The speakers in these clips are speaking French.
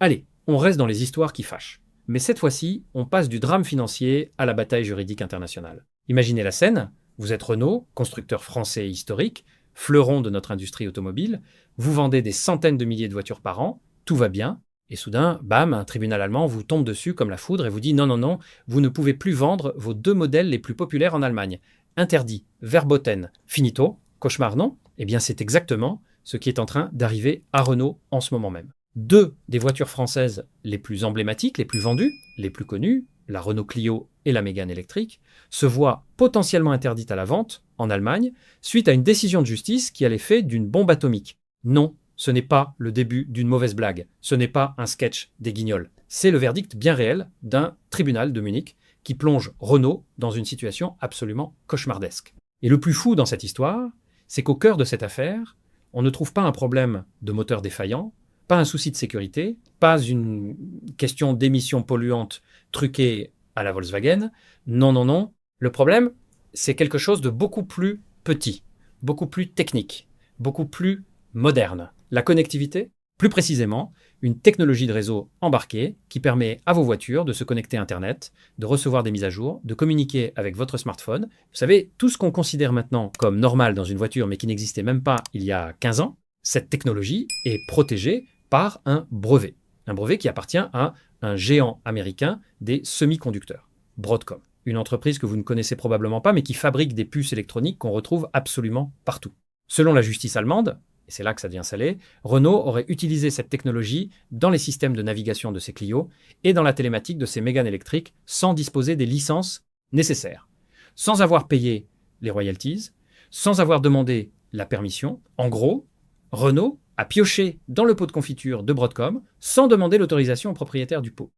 Allez, on reste dans les histoires qui fâchent. Mais cette fois-ci, on passe du drame financier à la bataille juridique internationale. Imaginez la scène, vous êtes Renault, constructeur français historique, fleuron de notre industrie automobile, vous vendez des centaines de milliers de voitures par an, tout va bien, et soudain, bam, un tribunal allemand vous tombe dessus comme la foudre et vous dit non, non, non, vous ne pouvez plus vendre vos deux modèles les plus populaires en Allemagne. Interdit, verboten, finito, cauchemar non? Eh bien c'est exactement ce qui est en train d'arriver à Renault en ce moment même. Deux des voitures françaises les plus emblématiques, les plus vendues, les plus connues, la Renault Clio et la Mégane électrique, se voient potentiellement interdites à la vente en Allemagne suite à une décision de justice qui a l'effet d'une bombe atomique. Non, ce n'est pas le début d'une mauvaise blague, ce n'est pas un sketch des Guignols. C'est le verdict bien réel d'un tribunal de Munich qui plonge Renault dans une situation absolument cauchemardesque. Et le plus fou dans cette histoire, c'est qu'au cœur de cette affaire, on ne trouve pas un problème de moteur défaillant, pas un souci de sécurité, pas une question d'émissions polluantes truquées à la Volkswagen. Non, non, non. Le problème, c'est quelque chose de beaucoup plus petit, beaucoup plus technique, beaucoup plus moderne. La connectivité, plus précisément, une technologie de réseau embarquée qui permet à vos voitures de se connecter à Internet, de recevoir des mises à jour, de communiquer avec votre smartphone. Vous savez, tout ce qu'on considère maintenant comme normal dans une voiture, mais qui n'existait même pas il y a 15 ans, cette technologie est protégée par un brevet qui appartient à un géant américain des semi-conducteurs, Broadcom. Une entreprise que vous ne connaissez probablement pas, mais qui fabrique des puces électroniques qu'on retrouve absolument partout. Selon la justice allemande, et c'est là que ça devient salé, Renault aurait utilisé cette technologie dans les systèmes de navigation de ses Clio et dans la télématique de ses Mégane électriques sans disposer des licences nécessaires, sans avoir payé les royalties, sans avoir demandé la permission. En gros, Renault a pioché dans le pot de confiture de Broadcom sans demander l'autorisation au propriétaire du pot.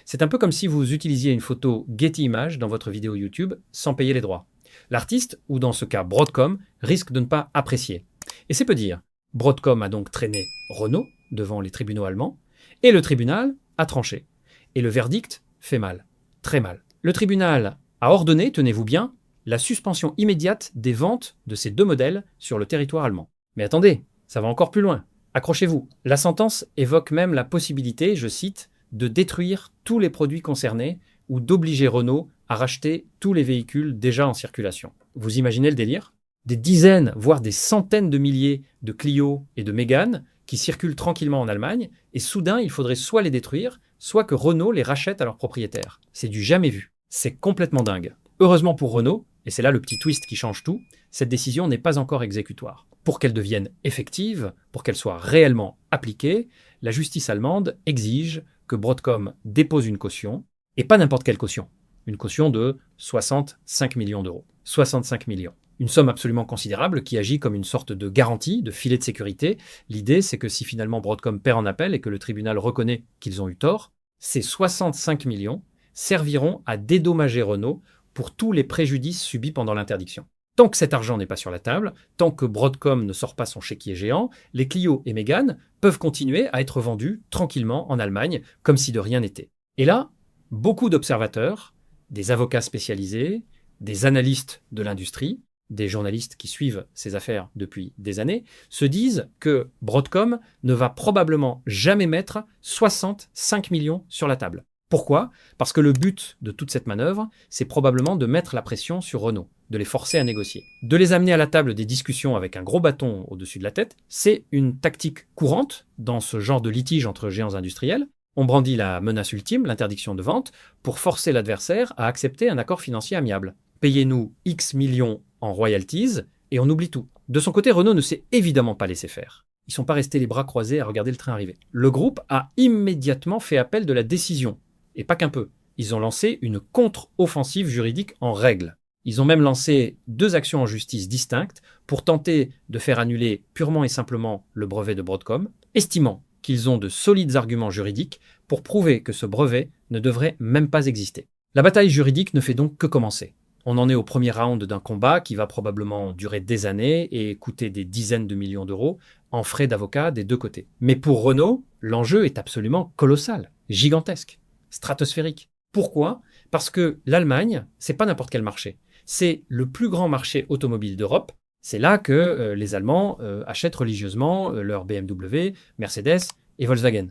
C'est un peu comme si vous utilisiez une photo Getty Images dans votre vidéo YouTube sans payer les droits. L'artiste, ou dans ce cas Broadcom, risque de ne pas apprécier. Et c'est peu dire. Broadcom a donc traîné Renault devant les tribunaux allemands, et le tribunal a tranché. Et le verdict fait mal, très mal. Le tribunal a ordonné, tenez-vous bien, la suspension immédiate des ventes de ces deux modèles sur le territoire allemand. Mais attendez, ça va encore plus loin. Accrochez-vous. La sentence évoque même la possibilité, je cite, de détruire tous les produits concernés ou d'obliger Renault à racheter tous les véhicules déjà en circulation. Vous imaginez le délire? Des dizaines, voire des centaines de milliers de Clio et de Mégane qui circulent tranquillement en Allemagne, et soudain, il faudrait soit les détruire, soit que Renault les rachète à leurs propriétaires. C'est du jamais vu. C'est complètement dingue. Heureusement pour Renault, et c'est là le petit twist qui change tout, cette décision n'est pas encore exécutoire. Pour qu'elle devienne effective, pour qu'elle soit réellement appliquée, la justice allemande exige que Broadcom dépose une caution, et pas n'importe quelle caution. Une caution de 65 millions d'euros. 65 millions. Une somme absolument considérable qui agit comme une sorte de garantie, de filet de sécurité. L'idée, c'est que si finalement Broadcom perd en appel et que le tribunal reconnaît qu'ils ont eu tort, ces 65 millions serviront à dédommager Renault pour tous les préjudices subis pendant l'interdiction. Tant que cet argent n'est pas sur la table, tant que Broadcom ne sort pas son chéquier géant, les Clio et Mégane peuvent continuer à être vendus tranquillement en Allemagne, comme si de rien n'était. Et là, beaucoup d'observateurs, des avocats spécialisés, des analystes de l'industrie, des journalistes qui suivent ces affaires depuis des années, se disent que Broadcom ne va probablement jamais mettre 65 millions sur la table. Pourquoi? Parce que le but de toute cette manœuvre, c'est probablement de mettre la pression sur Renault, de les forcer à négocier. De les amener à la table des discussions avec un gros bâton au-dessus de la tête, c'est une tactique courante dans ce genre de litige entre géants industriels. On brandit la menace ultime, l'interdiction de vente, pour forcer l'adversaire à accepter un accord financier amiable. Payez-nous X millions en royalties et on oublie tout. De son côté, Renault ne s'est évidemment pas laissé faire. Ils ne sont pas restés les bras croisés à regarder le train arriver. Le groupe a immédiatement fait appel de la décision. Et pas qu'un peu. Ils ont lancé une contre-offensive juridique en règle. Ils ont même lancé 2 actions en justice distinctes pour tenter de faire annuler purement et simplement le brevet de Broadcom, estimant qu'ils ont de solides arguments juridiques pour prouver que ce brevet ne devrait même pas exister. La bataille juridique ne fait donc que commencer. On en est au premier round d'un combat qui va probablement durer des années et coûter des dizaines de millions d'euros en frais d'avocat des deux côtés. Mais pour Renault, l'enjeu est absolument colossal, gigantesque, stratosphérique. Pourquoi? Parce que l'Allemagne, c'est pas n'importe quel marché. C'est le plus grand marché automobile d'Europe. C'est là que les Allemands achètent religieusement leurs BMW, Mercedes et Volkswagen.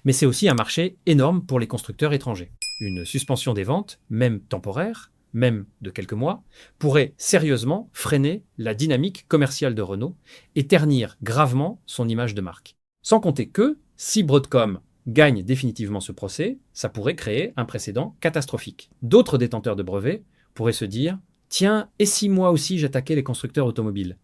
Mais c'est aussi un marché énorme pour les constructeurs étrangers. Une suspension des ventes, même temporaire, même de quelques mois, pourrait sérieusement freiner la dynamique commerciale de Renault et ternir gravement son image de marque. Sans compter que, si Broadcom gagne définitivement ce procès, ça pourrait créer un précédent catastrophique. D'autres détenteurs de brevets pourraient se dire « Tiens, et si moi aussi j'attaquais les constructeurs automobiles ?»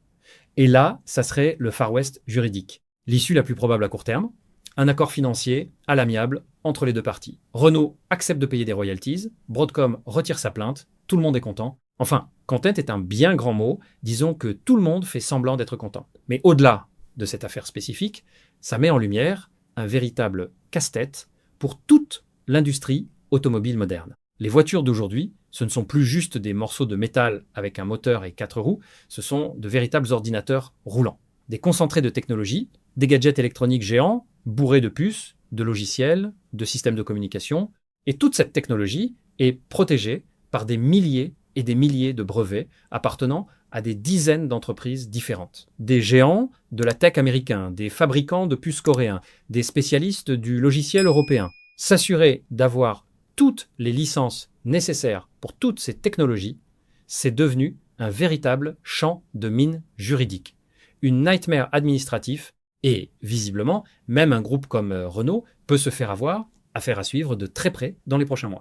Et là, ça serait le Far West juridique. L'issue la plus probable à court terme, un accord financier à l'amiable entre les deux parties. Renault accepte de payer des royalties, Broadcom retire sa plainte, tout le monde est content. Enfin, content est un bien grand mot, disons que tout le monde fait semblant d'être content. Mais au-delà de cette affaire spécifique, ça met en lumière un véritable casse-tête pour toute l'industrie automobile moderne. Les voitures d'aujourd'hui, ce ne sont plus juste des morceaux de métal avec un moteur et 4 roues, ce sont de véritables ordinateurs roulants. Des concentrés de technologie, des gadgets électroniques géants, bourrés de puces, de logiciels, de systèmes de communication. Et toute cette technologie est protégée par des milliers et des milliers de brevets appartenant à des dizaines d'entreprises différentes. Des géants de la tech américain, des fabricants de puces coréens, des spécialistes du logiciel européen. S'assurer d'avoir toutes les licences nécessaires pour toutes ces technologies, c'est devenu un véritable champ de mine juridique. Une nightmare administratif et, visiblement, même un groupe comme Renault peut se faire avoir, affaire à suivre de très près dans les prochains mois.